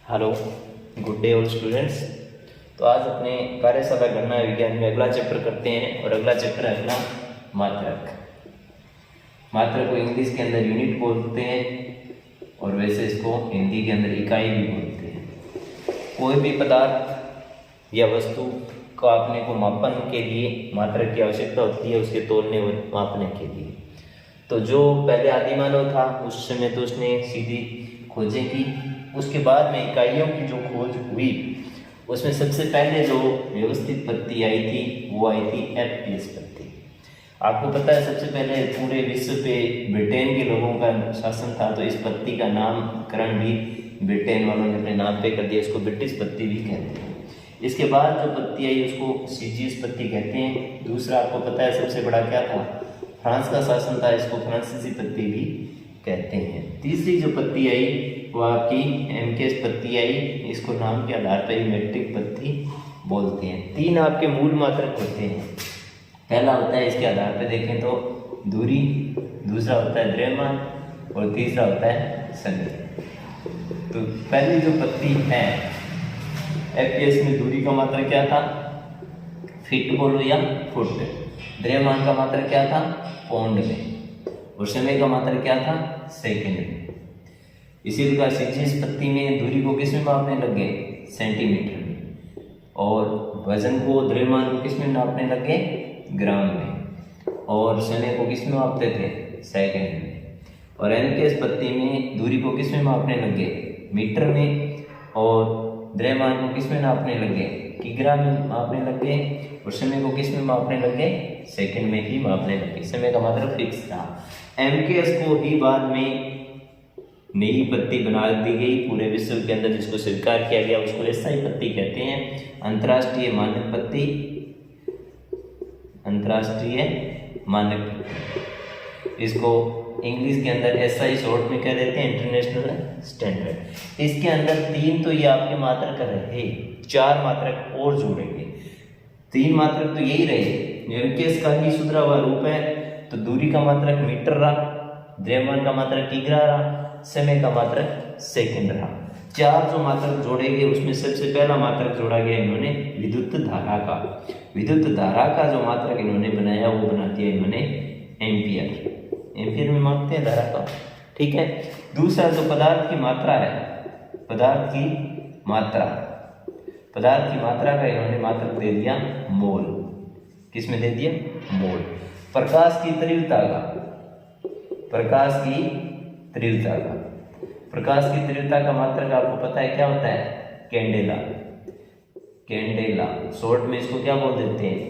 Hello, good day all students. तो आज अपने कार्यशाला गणना विज्ञान में अगला चैप्टर करते हैं और अगला चैप्टर है अपना मात्रक। मात्रक को इंग्लिश के अंदर यूनिट बोलते हैं और वैसे इसको हिंदी के अंदर इकाई भी बोलते हैं। कोई भी पदार्थ या वस्तु को आपने को मापन के लिए मात्रक की आवश्यकता होती है, उसके तोलने और मापने के लिए। तो जो पहले आदिमानव था उस समय तो उसने सीधी खोजें की, उसके बाद में इकाइयों की जो खोज हुई उसमें सबसे पहले जो व्यवस्थित पत्ती आई थी वो आई थी FPS पत्ती। आपको पता है सबसे पहले पूरे विश्व पे ब्रिटेन के लोगों का शासन था, तो इस पत्ती का नामकरण भी ब्रिटेन वालों ने अपने नाम पे कर दिया, इसको ब्रिटिश पत्ती भी कहते हैं। इसके बाद जो पत्ती आई उसको सीजियस पत्ती कहते हैं। दूसरा आपको पता है सबसे बड़ा क्या था, फ्रांस का शासन था, इसको फ्रांसीसी पत्ती भी कहते हैं। तीसरी जो पत्ती आई वो आपकी MKS पत्ती आई, इसको नाम के आधार पर मीट्रिक पत्ती बोलते हैं। तीन आपके मूल मात्रक होते हैं। पहला होता है इसके आधार पर देखें तो दूरी, दूसरा होता है द्रव्यमान और तीसरा होता है समय। तो पहली जो पत्ती है FPS में दूरी का मात्रक क्या था, फीट बोलो या फुट। द्रव्यमान का मात्रक क्या था, पौंड में। और समय का मात्रक क्या था, सेकंड में। इसी प्रकार सीजियस पत्ती में दूरी को किस में मापने लगे, सेंटीमीटर में। और वजन को, द्रव्यमान को किस में नापने लगे, ग्राम में। और समय को किस में मापते थे, सेकंड में। और MKS पत्ती में दूरी को किस में मापने लगे, मीटर में। और द्रव्यमान को किस में नापने लगे, किग्रा में मापने लगे। और समय को किस में मापने लगे, सेकंड में ही मापने लगे। समय का मात्रक फिक्स था। MKS को ही बाद में नई पत्ती बना दी गई पूरे विश्व के अंदर, जिसको स्वीकार किया गया, उसको SI पत्ती कहते हैं, अंतर्राष्ट्रीय मानक पत्ती। अंतर्राष्ट्रीय मानक पत्ती, इसको इंग्लिश के अंदर SI शॉर्ट में कह देते हैं, इंटरनेशनल स्टैंडर्ड। इसके अंदर तीन तो ये आपके मात्रक रहे, चार मात्रक और जोड़ेंगे। तीन मात्रक तो यही रहे, MKS का ही सुधरा हुआ रूप है। तो दूरी का मात्रक मीटर रहा, द्रव्यमान का मात्रक किग्रा रहा, समय का मात्रक सेकंड रहा। चार जो मात्रक जोड़े गए उसमें सबसे पहला मात्रक जोड़ा गया इन्होंने विद्युत धारा का। विद्युत धारा का जो मात्रक इन्होंने बनाया वो बना दिया इन्होंने एम्पियर। एम्पियर में मापते हैं धारा का, ठीक है। दूसरा जो पदार्थ की मात्रा है, पदार्थ की मात्रा, पदार्थ की मात्रा का इन्होंने मात्रक दे दिया मोल। किस में दे दिया, मोल। प्रकाश की तीव्रता का, प्रकाश की तीव्रता का, प्रकाश की तीव्रता का मात्रक आपको पता है क्या होता है, कैंडेला। कैंडेला शॉर्ट में इसको क्या बोल देते हैं,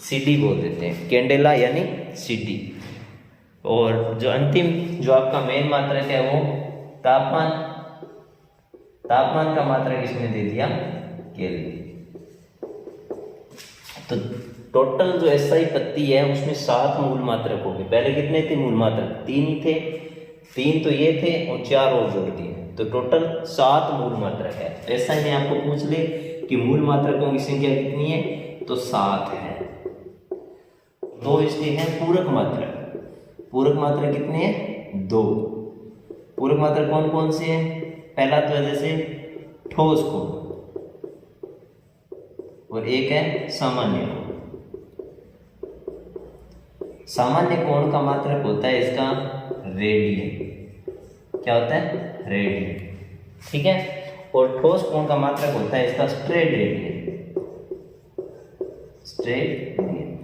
CD बोल देते हैं, कैंडेला यानी CD। और जो अंतिम जो आपका मेन मात्रक है वो तापमान। तापमान का मात्रक इसमें दे दिया केल्विन। तो टोटल जो SI पत्ती है उसमें 7 मूल मात्रक हो गए। पहले कितने थे मूल मात्रक, 3 ही थे। 3 तो ये थे और 4 और जोड़ दिए, तो टोटल 7 मूल मात्रक है। ऐसा ही आपको पूछ ले कि मूल मात्रकों की संख्या कितनी है, तो 7 है। दो इसके हैं पूरक मात्रक। पूरक मात्रक कितने हैं, 2। पूरक मात्रक कौन कौन से हैं, पहला तो जैसे ठोस कोण और एक है सामान्य कोण। सामान्य कोण का मात्रक होता है इसका रेडियन। क्या होता है, रेडियन, ठीक है। और ठोस कोण का मात्रक होता है इसका स्ट्रेट रेडियन। Straight radian.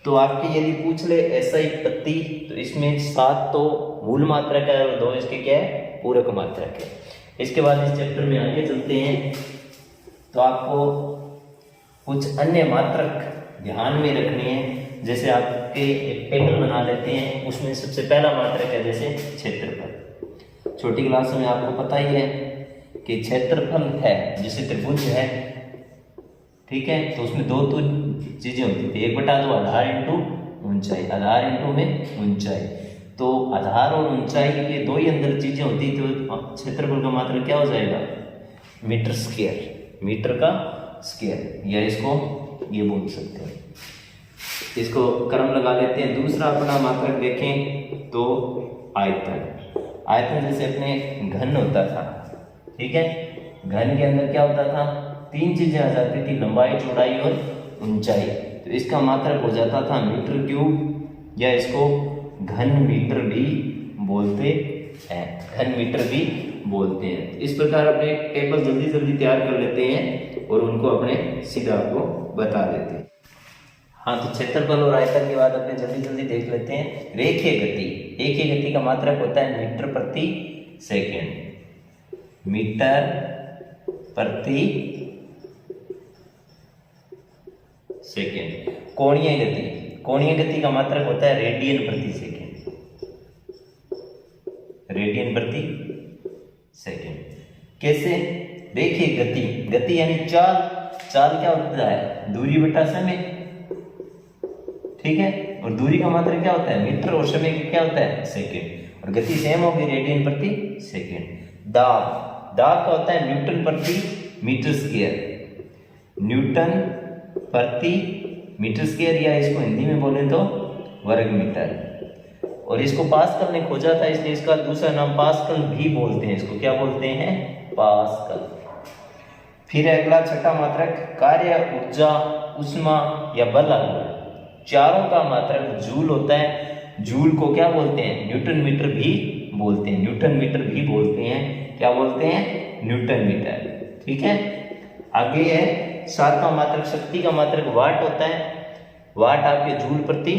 तो आपके यदि पूछ ले SI पत्ती, तो इसमें 7 तो मूल मात्रक है और 2 इसके क्या है, पूरक मात्रक है। इसके बाद इस चैप्टर में आगे चलते हैं तो आपको कुछ अन्य मात्रक ध्यान में रखने हैं। जैसे आपके एक टेबल बना लेते हैं, उसमें सबसे पहला मात्रक है जैसे क्षेत्रफल। छोटी क्लास में आपको पता ही है कि क्षेत्रफल है, जैसे त्रिभुज है, ठीक है, तो उसमें 2 तो चीजें होती थी, 1/2 आधार इंटू ऊंचाई, आधार इंटू में ऊंचाई। तो आधार और ऊंचाई के 2 ही अंदर चीजें होती, तो क्षेत्रफल का मात्रक क्या हो जाएगा, मीटर स्क्वायर। मीटर का स्क्वायर, या इसको ये बोल सकते हैं। इसको क्रम लगा लेते हैं। दूसरा अपना मात्रक देखें तो आयतन। आयतन जैसे अपने घन होता था, ठीक है, घन के अंदर क्या होता था, 3 चीजें आ जाती थी, लंबाई, चौड़ाई और ऊंचाई। तो इसका मात्रक हो जाता था मीटर क्यूब, या इसको घन मीटर भी बोलते हैं, घन मीटर भी बोलते हैं। इस प्रकार अपने टेबल जल्दी जल्दी तैयार कर लेते हैं और उनको अपने सीधा आपको बता देते हैं। हाँ, तो क्षेत्रफल और आयतन के बाद अपने जल्दी जल्दी देख लेते हैं रेखीय गति। रेखीय गति का मात्रक होता है मीटर प्रति सेकेंड, मीटर प्रति सेकेंड। कोणीय गति, कोणीय गति का मात्रक होता है रेडियन प्रति सेकेंड, रेडियन प्रति सेकेंड। कैसे? देखिए गति, गति यानी चाल, चाल क्या होता है, दूरी बटा समय, ठीक है। और दूरी का मात्रक क्या होता है, मीटर, और समय क्या होता है, सेकेंड। और गति सेम होगी, रेडियन प्रति सेकेंड। दाब, दाब का होता है न्यूटन प्रति मीटर स्क्वायर, न्यूटन प्रति मीटर स्क्वायर, या इसको हिंदी में बोले तो वर्ग मीटर। और इसको पास्कल ने खोजा था, इसलिए इसका दूसरा नाम पास्कल भी बोलते हैं। इसको क्या बोलते हैं, पास्कल। फिर अगला छठा मात्रक कार्य, ऊर्जा, उष्मा या बल आ गया। चारों का मात्रक जूल होता है। जूल को क्या बोलते हैं, न्यूटन मीटर भी बोलते हैं, न्यूटन मीटर भी बोलते हैं। क्या बोलते हैं, न्यूटन मीटर, ठीक है। आगे है सातवां मात्रक, शक्ति का मात्रक वाट होता है। वाट आपके जूल प्रति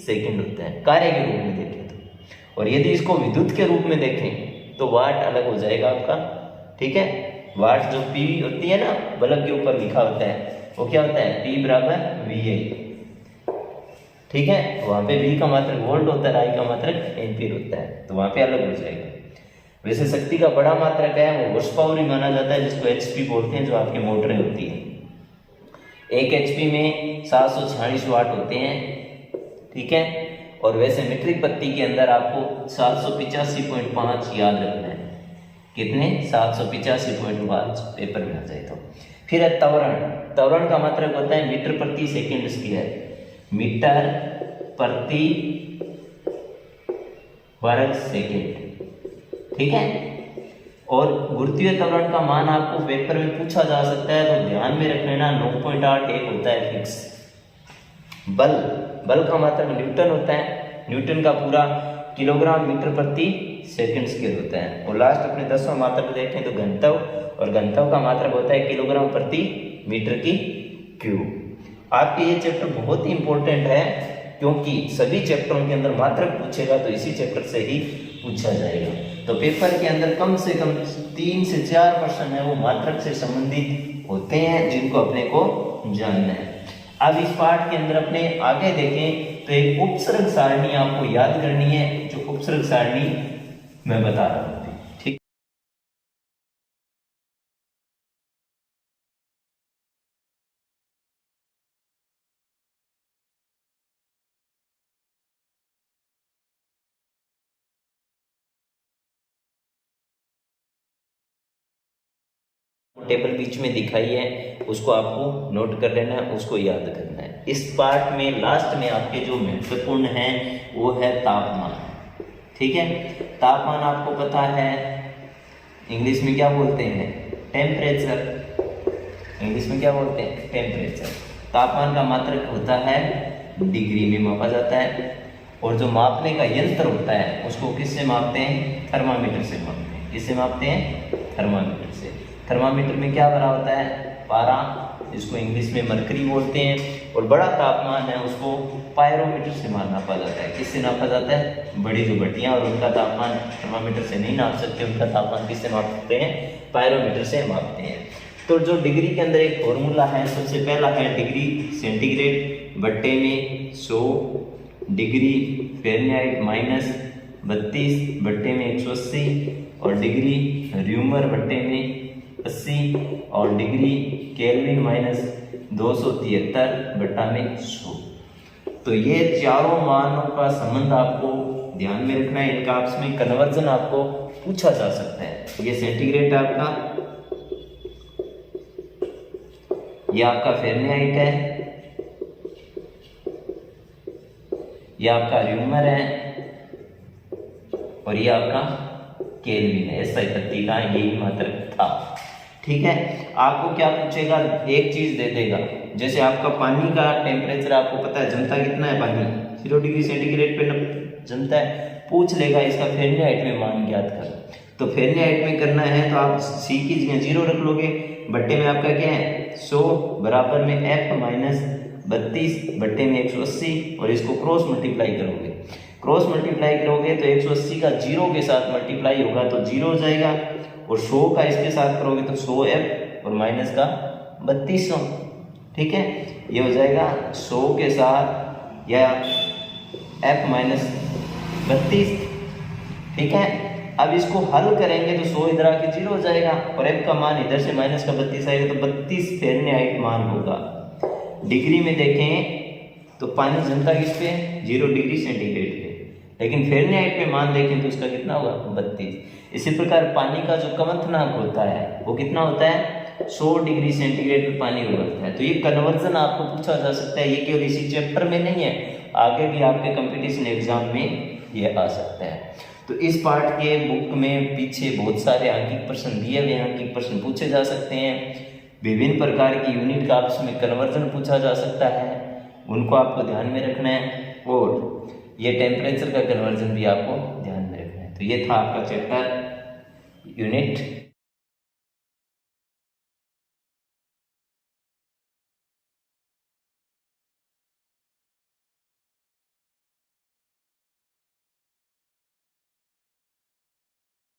सेकंड होता है कार्य के रूप में देखें तो। और यदि इसको विद्युत के रूप में देखें तो वाट अलग हो जाएगा आपका, ठीक है। वाट जो पी होती है ना, बल्ब के ऊपर लिखा होता है, वो क्या होता है, P बराबर VI, ठीक है। वहां पे V का मात्रक वोल्ट होता है, I का मात्रक एम्पीयर होता है, तो वहां पे अलग हो जाएगा। वैसे शक्ति का बड़ा मात्रक है वो हॉर्स पावर ही माना जाता है, जिसको HP बोलते हैं, जो आपकी मोटरें होती है। 1 HP में 746 वाट होते हैं, ठीक है। और वैसे मीट्रिक पत्ती के अंदर आपको 785.5 याद रखना है। कितने, 785.5 पेपर में आ जाए तो। फिर है त्वरण, त्वरण का मात्रक होता है मीटर प्रति सेकेंड स्क्वायर, मीटर प्रति वर्ग सेकेंड, ठीक है। और गुरुत्वीय त्वरण का मान आपको पेपर में पूछा जा सकता है, तो ध्यान में रख लेना 9.81 होता है फिक्स। बल, बल का मात्रक न्यूटन होता है, न्यूटन का पूरा किलोग्राम मीटर प्रति सेकंड स्क्वायर होता है। और लास्ट अपने 10वां मात्रक देखें तो घनत्व, और घनत्व का मात्रक होता है किलोग्राम प्रति मीटर की क्यूब। आपके ये चैप्टर बहुत ही इंपॉर्टेंट है, क्योंकि सभी चैप्टरों के अंदर मात्रक पूछेगा तो इसी चैप्टर से ही पूछा जाएगा। तो पेपर के अंदर कम से कम 3 से 4 प्रश्न है वो मात्रक से संबंधित होते हैं, जिनको अपने को जानना है। अब इस पाठ के अंदर अपने आगे देखें तो एक उपसर्ग सारणी आपको याद करनी है, जो उपसर्ग सारणी मैं बता रहा हूँ, ठीक। टेबल बीच में दिखाई है, उसको आपको नोट कर लेना है, उसको याद करना है। इस पार्ट में लास्ट में आपके जो महत्वपूर्ण है वो है तापमान, ठीक है। तापमान आपको पता है इंग्लिश में क्या बोलते हैं, टेम्परेचर। इंग्लिश में क्या बोलते हैं, टेम्परेचर। तापमान का मात्रक होता है डिग्री में मापा जाता है, और जो मापने का यंत्र होता है उसको किससे मापते हैं, थर्मामीटर से मापते हैं। किससे मापते हैं, थर्मामीटर से। थर्मामीटर में क्या भरा होता है, पारा, जिसको इंग्लिश में मरकरी बोलते हैं। और बड़ा तापमान है उसको पायरोमीटर से नापा जाता है। किससे नापा जाता है, बड़ी जो भट्टियां, और उनका तापमान थर्मामीटर से नहीं नाप सकते, उनका तापमान किससे मापते हैं, पायरोमीटर से मापते हैं। तो जो डिग्री के अंदर एक फॉर्मूला है, सबसे पहला है डिग्री सेंटीग्रेड बट्टे में 100, डिग्री फ़ारेनहाइट माइनस 32 बट्टे में 180, और डिग्री र्यूमर बट्टे में 80, और डिग्री केल्विन माइनस 273 बट्टा में 100। तो ये चारों मानों का संबंध आपको ध्यान में रखना है, इनका आपस में कन्वर्जन आपको पूछा जा सकता है। ये सेंटीग्रेड आपका, ये आपका फ़ारेनहाइट है, ये आपका र्यूमर है, और ये आपका केल्विन है। ऐसा पत्ती का यही मात्रक था, ठीक है। आपको क्या पूछेगा, एक चीज दे देगा, जैसे आपका पानी का टेम्परेचर आपको पता है जमता कितना है, पानी 0 डिग्री सेंटीग्रेड पे जमता है, पूछ लेगा इसका फ़ारेनहाइट में मान ज्ञात कर। तो फ़ारेनहाइट में करना है तो आप सी की जगह 0 रख लोगे, बट्टे में आपका क्या है 100 बराबर में f माइनस 32 बट्टे में 180 और इसको क्रॉस मल्टीप्लाई करोगे। क्रॉस मल्टीप्लाई करोगे तो 180 का 0 के साथ मल्टीप्लाई होगा तो 0 हो जाएगा, और 100 का इसके साथ करोगे तो 100f और माइनस का 3200। ठीक है, ये हो जाएगा 100 के साथ या f माइनस 32। ठीक है, अब इसको हल करेंगे तो 100 इधर आके 0 हो जाएगा और f का मान इधर से माइनस का 32 आएगा तो 32 फ़ारेनहाइट मान होगा। डिग्री में देखें तो पानी जमता किस पे, 0 डिग्री सेंटीग्रेड पे, लेकिन फ़ारेनहाइट में मान देखें तो उसका कितना होगा 32। इसी प्रकार पानी का जो कवंथनांक होता है वो कितना होता है, 100 डिग्री सेंटीग्रेड पे पानी उबलता है। तो ये कन्वर्जन आपको पूछा जा सकता है, ये केवल इसी चैप्टर में नहीं है, आगे भी आपके कंपटीशन एग्जाम में ये आ सकता है। तो इस पार्ट के बुक में पीछे बहुत सारे अंकित प्रश्न दिए हुए हैं, अंकित प्रश्न पूछे जा सकते हैं, विभिन्न प्रकार की यूनिट का आपस में कन्वर्जन पूछा जा सकता है, उनको आपको ध्यान में रखना है, और ये टेम्परेचर का कन्वर्जन भी आपको ध्यान में रखना है। तो ये था आपका चैप्टर यूनिट